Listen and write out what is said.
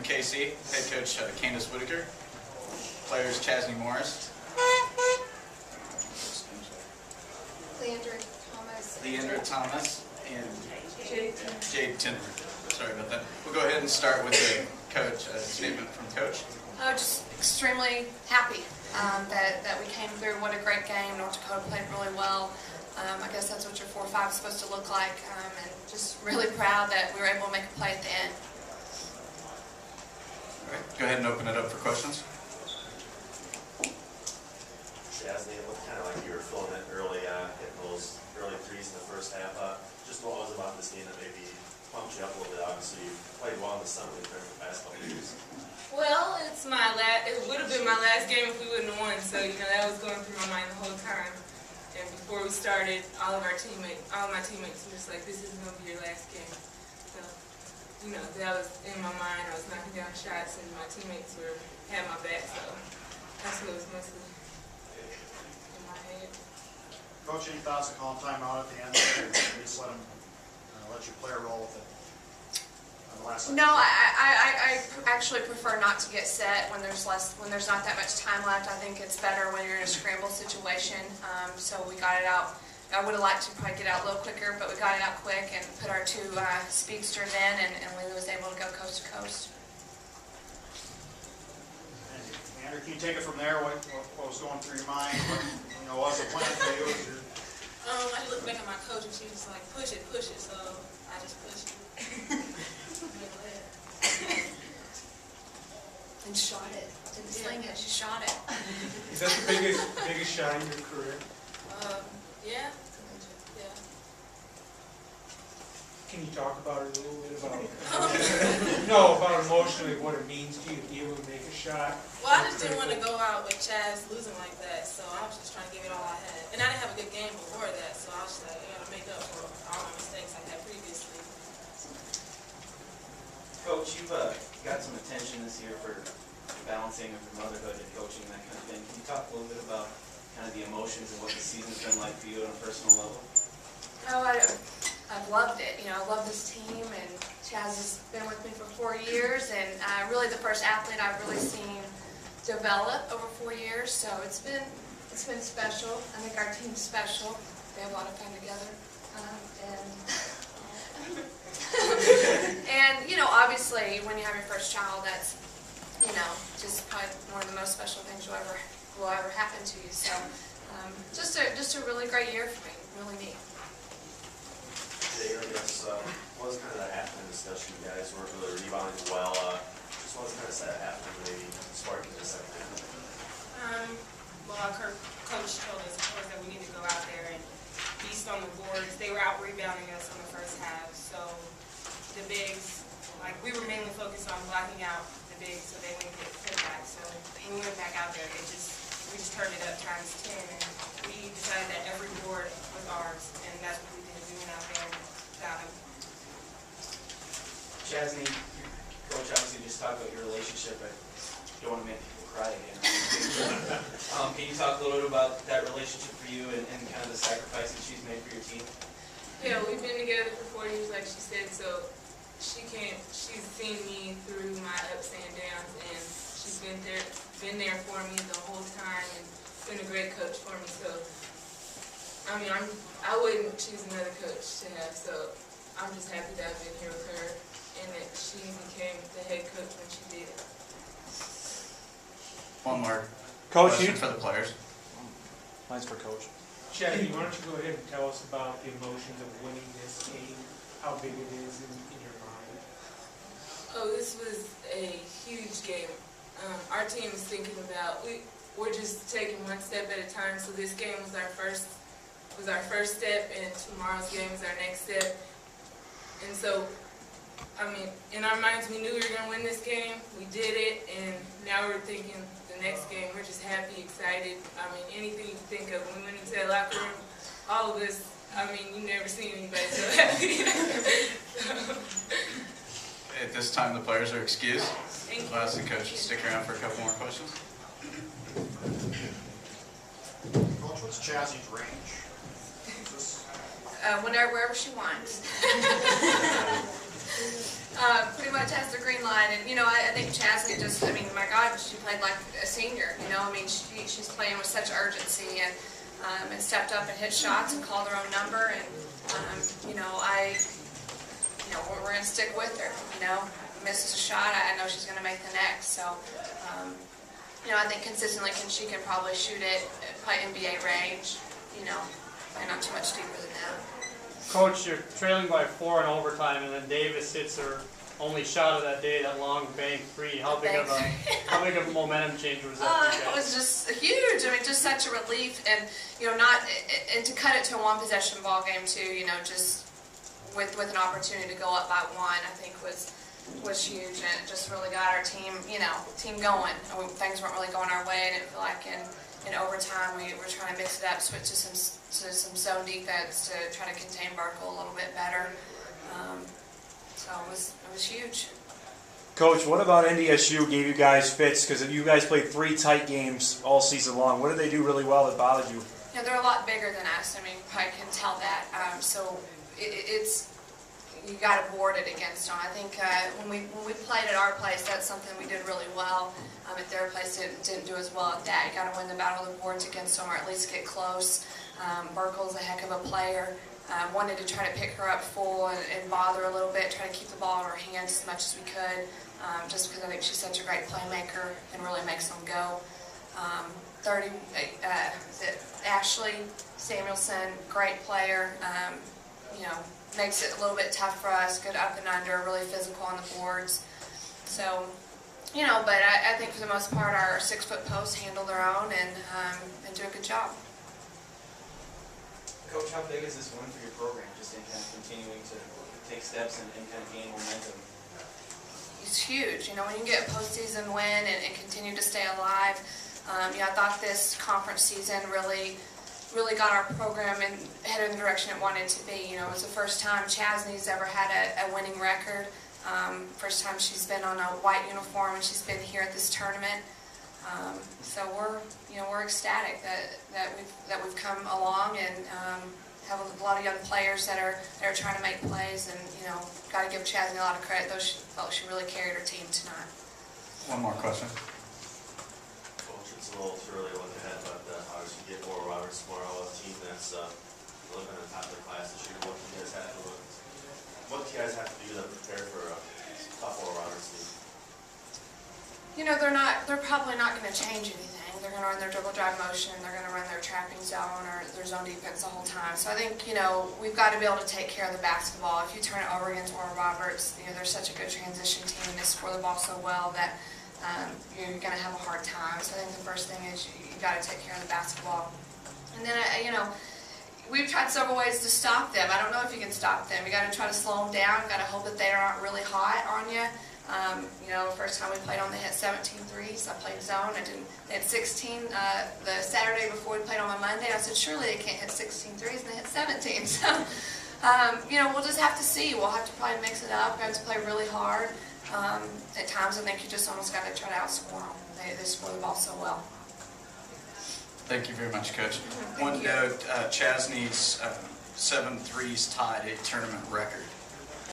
KC, head coach Candace Whitaker, players Chasney Morris, Leandra Thomas, and Jade Tinner. Sorry about that. We'll go ahead and start with the coach, a statement from Coach. Just extremely happy that we came through. What a great game. North Dakota played really well. I guess that's what your 4-5 is supposed to look like. And just really proud that we were able to make a play at the end. All right, go ahead and open it up for questions. Chasney, it looked kind of like you were filling it early, hitting those early threes in the first half. Just what was about this game that maybe pumped you up a little bit? Obviously, you played well in the summer compared to the past couple of years. Well, it's my last. It would have been my last game if we wouldn't have won. So that was going through my mind the whole time. And before we started, all of my teammates were just like, "This isn't going to be your last game." So, that was in my mind. I was knocking down shots, and my teammates had my back. So that's what was mostly in my head. Coach, any thoughts on calling timeout at the end there, or just let your player roll with it? No, I actually prefer not to get set when there's not that much time left. I think it's better when you're in a scramble situation. So we got it out. I would have liked to probably get out a little quicker, but we got it out quick and put our two speedsters in, and Lily was able to go coast to coast. Andrew, can you take it from there? What was going through your mind? What was the plan for you? I looked back at my coach, and she was like, push it, so I just pushed it. And shot it. Didn't sling it, she shot it. Is that the biggest shot in your career? Yeah. Can you talk about it a little bit about about emotionally what it means to you to be able to make a shot? Well, I just didn't want to go out with Chaz losing like that, so I was just trying to give it all I had. And I didn't have a good game before that, so I was just like, I got to make up for all my mistakes I had previously. Coach, you've got some attention this year for balancing of motherhood and coaching and that kind of thing. Can you talk a little bit about kind of the emotions and what the season's been like for you on a personal level? Oh, I've loved it. I love this team, and Chaz has been with me for 4 years, and really the first athlete I've really seen develop over 4 years. So it's been special. I think our team's special. We have a lot of fun together, and obviously when you have your first child, that's just probably one of the most special things will ever happen to you. So just a really great year for me. Really neat. Jay, I guess, what was kind of that halftime discussion? You guys weren't really rebounding well. Just what was kind of that halftime maybe sparking the second half? Well, our coach told us, of course, that we need to go out there and beast on the boards. They were out rebounding us in the first half, so the bigs, we were mainly focused on blocking out the bigs so they wouldn't get put back. So when we went back out there, we just turned it up times 10, and we decided that every board was ours, and that's what we did. We went out there and got them. Chasney, Coach obviously just talked about your relationship, but you don't want to make people cry again. Can you talk a little bit about that relationship for you and kind of the sacrifices she's made for your team? Yeah, we've been together for 4 years, like she said, so she's seen me through my ups and downs, and she's been there for me the whole time and been a great coach for me. So I wouldn't choose another coach to have, so I'm just happy that I've been here with her and that she became the head coach when she did. One more Coach, question for the players. Mine's for Coach. Chasney, why don't you go ahead and tell us about the emotions of winning this game, how big it is in your mind? Oh, this was a huge game. Our team is thinking about, we're just taking one step at a time, so this game was our first step, and tomorrow's game is our next step. And so, in our minds, we knew we were going to win this game. We did it, and now we're thinking the next game. We're just happy, excited. Anything you think of. When we went into that locker room, all of us, you never seen anybody so happy. At this time, the players are excused. Thank you. I'll ask the coach to stick around for a couple more questions. Coach, what's Chazzy's range? Wherever she wants. pretty much has the green light. And, you know, I think Chastity just, I mean, my God, she played like a senior, you know. I mean, she's playing with such urgency and stepped up and hit shots and called her own number. And, you know, we're going to stick with her, you know. Misses a shot, I know she's going to make the next. So, you know, I think consistently she can probably shoot it, play NBA range, you know, play not too much deeper than that. Coach, you're trailing by 4 in overtime, and then Davis hits her only shot of that day, that long bank three. How big of a momentum change was that for you It guys? was just huge. I mean, just such a relief, and you know, and to cut it to a one possession ball game too. You know, just with an opportunity to go up by 1, I think was huge, and it just really got our team, you know, going. Things weren't really going our way, and it felt like in overtime we were trying to mix it up, switch to some zone defense to try to contain Burkle a little bit better. So it was huge. Coach, what about NDSU gave you guys fits? Because you guys played 3 tight games all season long. What did they do really well that bothered you? You know, they're a lot bigger than us. I mean, you probably can tell that. So it's you got to board it against them. I think when we played at our place, that's something we did really well. At their place, it didn't do as well at that. You got to win the battle of the boards against them, or at least get close. Burkle's a heck of a player. Wanted to try to pick her up full and bother a little bit, try to keep the ball in her hands as much as we could, just because I think she's such a great playmaker and really makes them go. 30, Ashley Samuelson, great player. You know, makes it a little bit tough for us, good up and under, really physical on the boards. So, you know, but I think for the most part our 6-foot posts handle their own and do a good job. Coach, how big is this win for your program, just in kind of continuing to take steps and kind of gain momentum? It's huge. You know, when you get a postseason win and continue to stay alive, you know, I thought this conference season really got our program headed in the direction it wanted to be. You know, it was the first time Chasney's ever had a winning record. First time she's been on a white uniform, and she's been here at this tournament. So we're ecstatic that we've come along and have a lot of young players that are trying to make plays, and you know, got to give Chasney a lot of credit. Though she felt she really carried her team tonight. One more question. Coach, it's a little too early to look ahead, but obviously you get Oral Roberts tomorrow, a team that's really been on top of their class this year. What do you guys have to do to prepare for a tough Oral Roberts team? You know, they're probably not going to change anything. They're going to run their dribble drive motion, they're going to run their trapping zone or their zone defense the whole time. So I think, you know, we've got to be able to take care of the basketball. If you turn it over against Oral Roberts, you know, they're such a good transition team. They score the ball so well that you're going to have a hard time. So I think the first thing is you got to take care of the basketball. And then, you know, we've tried several ways to stop them. I don't know if you can stop them. You got to try to slow them down. You got to hope that they aren't really hot on you. You know, the first time we played on, they hit 17 threes. I played zone. They had 16 the Saturday before we played on my Monday. I said, surely they can't hit 16 threes, and they hit 17. So, you know, we'll just have to see. We'll have to probably mix it up. We have to play really hard. At times, I think you just almost got to try to outscore them. They score the ball so well. Thank you very much, Coach. Thank One you. note, Chasney's 7 threes tied a tournament record.